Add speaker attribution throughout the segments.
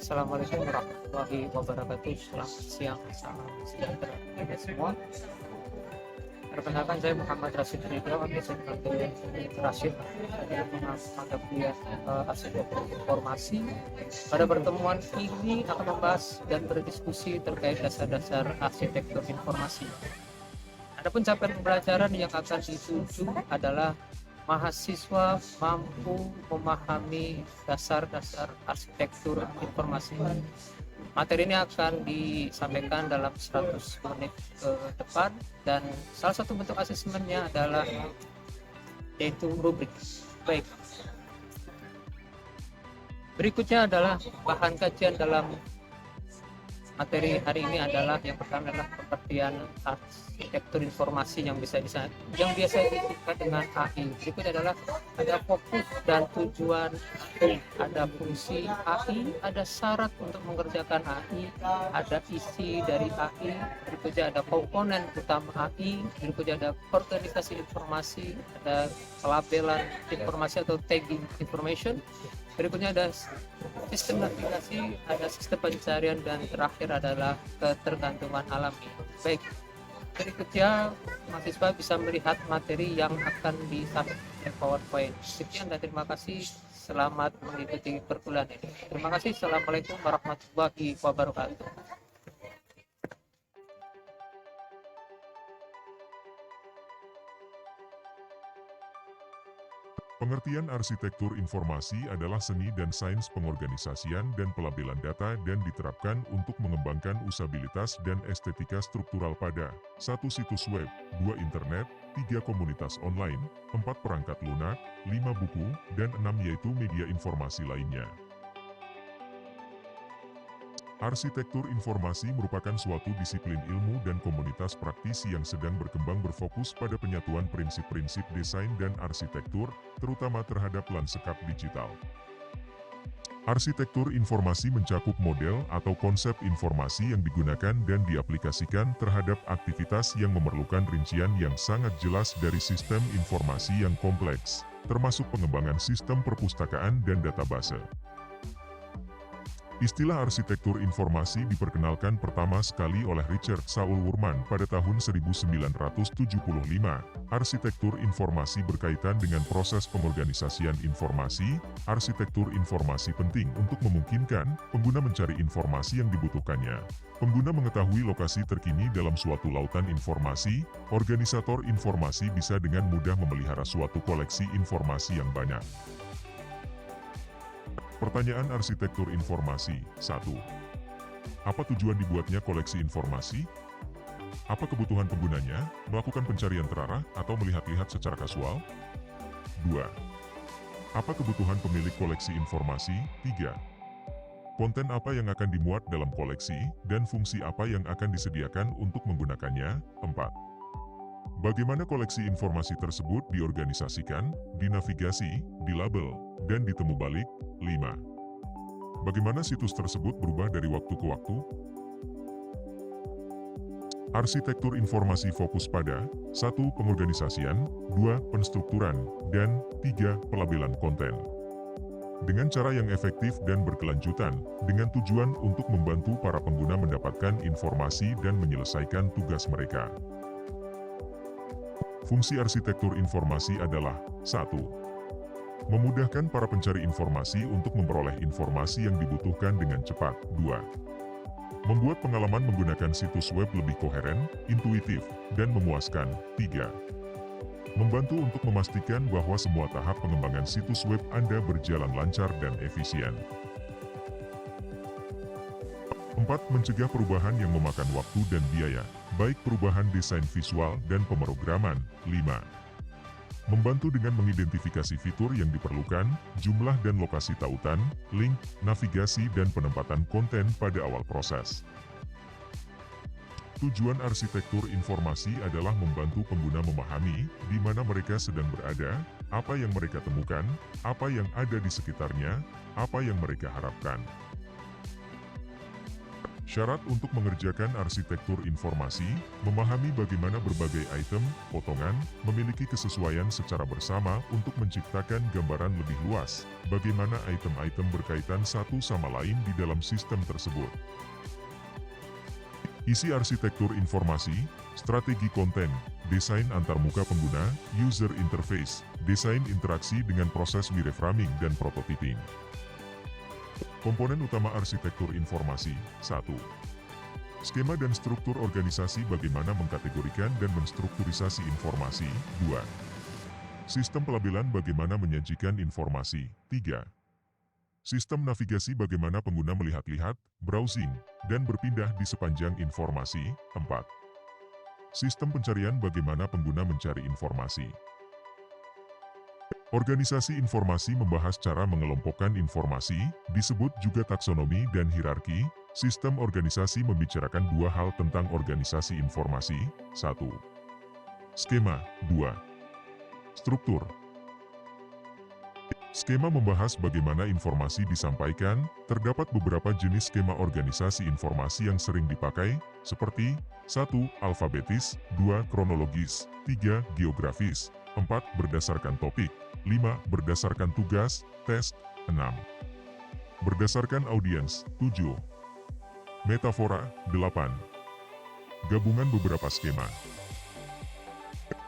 Speaker 1: Assalamualaikum warahmatullahi wabarakatuh. Selamat siang, salam sejahtera kita semua. Perkenalkan, saya Muhammad Rashid Ridho, biasa dipanggil Rashid, dari mata kuliah arsitektur informasi. Pada pertemuan ini akan membahas dan berdiskusi terkait dasar-dasar arsitektur informasi. Adapun capaian pembelajaran yang akan dituju adalah mahasiswa mampu memahami dasar-dasar arsitektur informasi. Materi ini akan disampaikan dalam 100 menit ke depan, dan salah satu bentuk asesmennya adalah yaitu rubrik. Baik, berikutnya adalah bahan kajian dalam materi hari ini adalah yang pertama adalah pengertian arsitektur informasi yang biasa disebut dengan AI. Berikut adalah ada fokus dan tujuan AI, ada fungsi AI, ada syarat untuk mengerjakan AI, ada isi dari AI, berikutnya ada komponen utama AI, berikutnya ada organisasi informasi, ada pelabelan informasi atau tagging information, berikutnya ada sistem navigasi, ada sistem pencarian, dan terakhir adalah ketergantungan alami. Baik, berikutnya mahasiswa bisa melihat materi yang akan disampaikan oleh PowerPoint. Sekian dan terima kasih. Selamat mengikuti perkuliahan ini. Terima kasih. Assalamualaikum warahmatullahi wabarakatuh.
Speaker 2: Pengertian arsitektur informasi adalah seni dan sains pengorganisasian dan pelabelan data dan diterapkan untuk mengembangkan usabilitas dan estetika struktural pada 1. Situs web, 2. Internet, 3. Komunitas online, 4. Perangkat lunak, 5. Buku, dan 6. Yaitu media informasi lainnya. Arsitektur informasi merupakan suatu disiplin ilmu dan komunitas praktisi yang sedang berkembang berfokus pada penyatuan prinsip-prinsip desain dan arsitektur, terutama terhadap lanskap digital. Arsitektur informasi mencakup model atau konsep informasi yang digunakan dan diaplikasikan terhadap aktivitas yang memerlukan rincian yang sangat jelas dari sistem informasi yang kompleks, termasuk pengembangan sistem perpustakaan dan database. Istilah arsitektur informasi diperkenalkan pertama sekali oleh Richard Saul Wurman pada tahun 1975. Arsitektur informasi berkaitan dengan proses pengorganisasian informasi. Arsitektur informasi penting untuk memungkinkan pengguna mencari informasi yang dibutuhkannya. Pengguna mengetahui lokasi terkini dalam suatu lautan informasi. Organisator informasi bisa dengan mudah memelihara suatu koleksi informasi yang banyak. Pertanyaan arsitektur informasi. 1. Apa tujuan dibuatnya koleksi informasi? Apa kebutuhan penggunanya, melakukan pencarian terarah atau melihat-lihat secara kasual? 2. Apa kebutuhan pemilik koleksi informasi? 3. Konten apa yang akan dimuat dalam koleksi, dan fungsi apa yang akan disediakan untuk menggunakannya? 4. Bagaimana koleksi informasi tersebut diorganisasikan, dinavigasi, dilabel, dan ditemu balik? 5. Bagaimana situs tersebut berubah dari waktu ke waktu? Arsitektur informasi fokus pada 1. Pengorganisasian, 2. Penstrukturan, dan 3. Pelabelan konten. Dengan cara yang efektif dan berkelanjutan, dengan tujuan untuk membantu para pengguna mendapatkan informasi dan menyelesaikan tugas mereka. Fungsi arsitektur informasi adalah 1. Memudahkan para pencari informasi untuk memperoleh informasi yang dibutuhkan dengan cepat. 2. Membuat pengalaman menggunakan situs web lebih koheren, intuitif, dan memuaskan. 3. Membantu untuk memastikan bahwa semua tahap pengembangan situs web Anda berjalan lancar dan efisien. 4. Mencegah perubahan yang memakan waktu dan biaya, baik perubahan desain visual dan pemrograman. 5. Membantu dengan mengidentifikasi fitur yang diperlukan, jumlah dan lokasi tautan, link, navigasi dan penempatan konten pada awal proses. Tujuan arsitektur informasi adalah membantu pengguna memahami di mana mereka sedang berada, apa yang mereka temukan, apa yang ada di sekitarnya, apa yang mereka harapkan. Syarat untuk mengerjakan arsitektur informasi, memahami bagaimana berbagai item, potongan, memiliki kesesuaian secara bersama untuk menciptakan gambaran lebih luas, bagaimana item-item berkaitan satu sama lain di dalam sistem tersebut. Isi arsitektur informasi, strategi konten, desain antarmuka pengguna, user interface, desain interaksi dengan proses wireframing dan prototyping. Komponen utama arsitektur informasi, 1. Skema dan struktur organisasi bagaimana mengkategorikan dan menstrukturisasi informasi, 2. Sistem pelabelan bagaimana menyajikan informasi, 3. Sistem navigasi bagaimana pengguna melihat-lihat, browsing, dan berpindah di sepanjang informasi, 4. Sistem pencarian bagaimana pengguna mencari informasi. Organisasi informasi membahas cara mengelompokkan informasi, disebut juga taksonomi dan hierarki. Sistem organisasi membicarakan dua hal tentang organisasi informasi, 1. Skema, 2. Struktur. Skema membahas bagaimana informasi disampaikan. Terdapat beberapa jenis skema organisasi informasi yang sering dipakai, seperti 1. Alfabetis, 2. Kronologis, 3. Geografis, 4. Berdasarkan topik, 5. Berdasarkan tugas, tes, 6. Berdasarkan audiens, 7. Metafora, 8. Gabungan beberapa skema.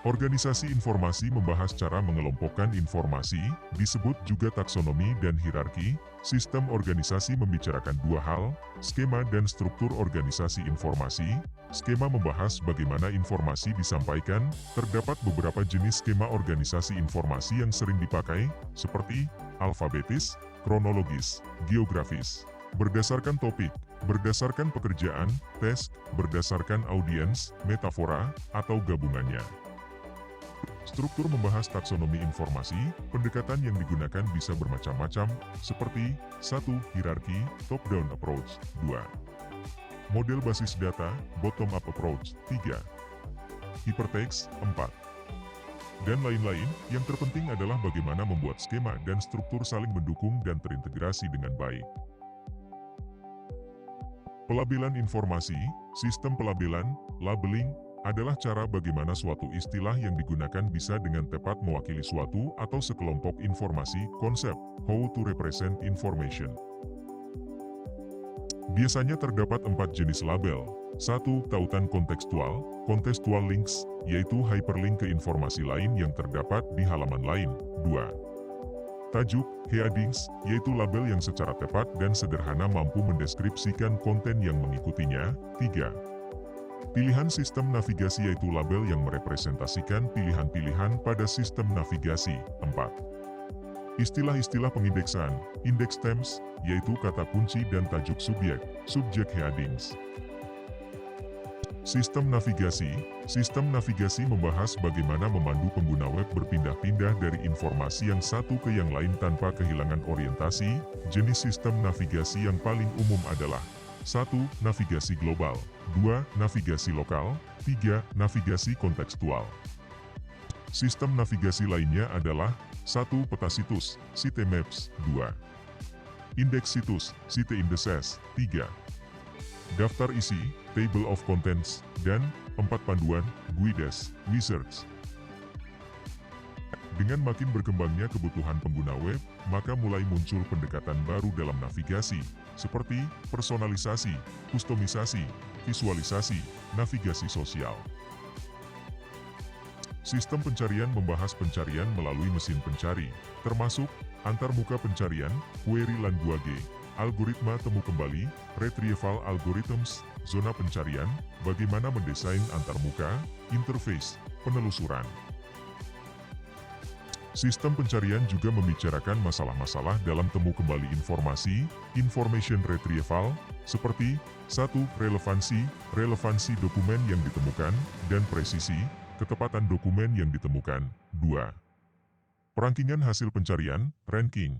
Speaker 2: Organisasi informasi membahas cara mengelompokkan informasi, disebut juga taksonomi dan hierarki. Sistem organisasi membicarakan dua hal, skema dan struktur organisasi informasi. Skema membahas bagaimana informasi disampaikan. Terdapat beberapa jenis skema organisasi informasi yang sering dipakai, seperti alfabetis, kronologis, geografis, berdasarkan topik, berdasarkan pekerjaan, tes, berdasarkan audiens, metafora, atau gabungannya. Struktur membahas taksonomi informasi. Pendekatan yang digunakan bisa bermacam-macam, seperti 1. Hierarki, top-down approach, 2. Model basis data, bottom-up approach, 3. Hypertext, 4. Dan lain-lain. Yang terpenting adalah bagaimana membuat skema dan struktur saling mendukung dan terintegrasi dengan baik. Pelabelan informasi, sistem pelabelan, labeling, adalah cara bagaimana suatu istilah yang digunakan bisa dengan tepat mewakili suatu atau sekelompok informasi, konsep, how to represent information. Biasanya terdapat 4 jenis label. 1. Tautan kontekstual, contextual links, yaitu hyperlink ke informasi lain yang terdapat di halaman lain. 2. Tajuk, headings, yaitu label yang secara tepat dan sederhana mampu mendeskripsikan konten yang mengikutinya. 3. Pilihan sistem navigasi yaitu label yang merepresentasikan pilihan-pilihan pada sistem navigasi. 4. Istilah-istilah pengindeksan, index terms, yaitu kata kunci dan tajuk subjek, subject headings. Sistem navigasi membahas bagaimana memandu pengguna web berpindah-pindah dari informasi yang satu ke yang lain tanpa kehilangan orientasi. Jenis sistem navigasi yang paling umum adalah 1. Navigasi global, 2. Navigasi lokal, 3. Navigasi kontekstual. Sistem navigasi lainnya adalah 1. Peta situs, sitemaps, 2. Indeks situs, site indices, 3. Daftar isi, table of contents, dan 4. Panduan, guides, wizards. Dengan makin berkembangnya kebutuhan pengguna web, maka mulai muncul pendekatan baru dalam navigasi, seperti personalisasi, kustomisasi, visualisasi, navigasi sosial. Sistem pencarian membahas pencarian melalui mesin pencari, termasuk antarmuka pencarian, query language, algoritma temu kembali, retrieval algorithms, zona pencarian, bagaimana mendesain antarmuka, interface, penelusuran. Sistem pencarian juga membicarakan masalah-masalah dalam temu kembali informasi, information retrieval, seperti 1. Relevansi dokumen yang ditemukan, dan presisi, ketepatan dokumen yang ditemukan. 2. Perankingan hasil pencarian, ranking.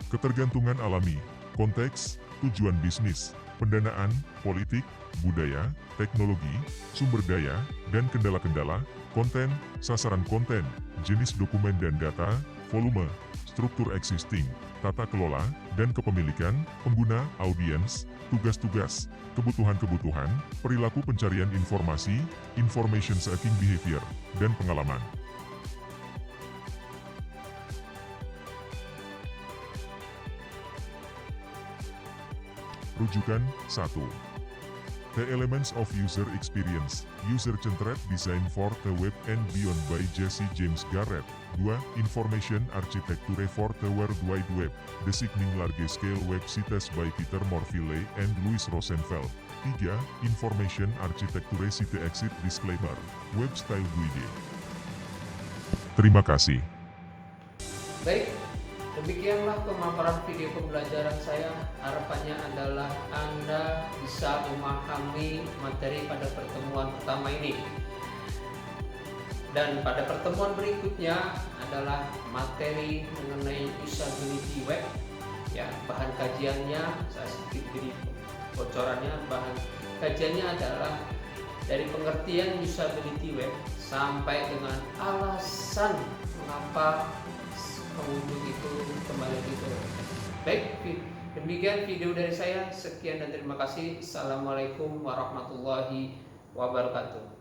Speaker 2: Ketergantungan alami, konteks, tujuan bisnis, pendanaan, politik, budaya, teknologi, sumber daya, dan kendala-kendala, konten, sasaran konten, jenis dokumen dan data, volume, struktur existing, tata kelola, dan kepemilikan, pengguna, audiens, tugas-tugas, kebutuhan-kebutuhan, perilaku pencarian informasi, information seeking behavior, dan pengalaman. Rujukan 1. The Elements of User Experience, User-Centered Design for the Web and Beyond by Jesse James Garrett. 2. Information Architecture for the World Wide Web, Designing Large-Scale Web Sites by Peter Morville and Louis Rosenfeld. 3. Information Architecture Site Exit Disclaimer, Web Style Guide. Terima kasih.
Speaker 1: Baik, demikianlah pemaparan video pembelajaran saya. Harapannya adalah Anda bisa memahami materi pada pertemuan pertama ini. Dan pada pertemuan berikutnya adalah materi mengenai usability web. Ya, bahan kajiannya saya sedikit beri bocorannya. Bahan kajiannya adalah dari pengertian usability web sampai dengan alasan mengapa pengunjung itu kembali gitu. Baik, demikian video dari saya. Sekian dan terima kasih. Assalamualaikum warahmatullahi wabarakatuh.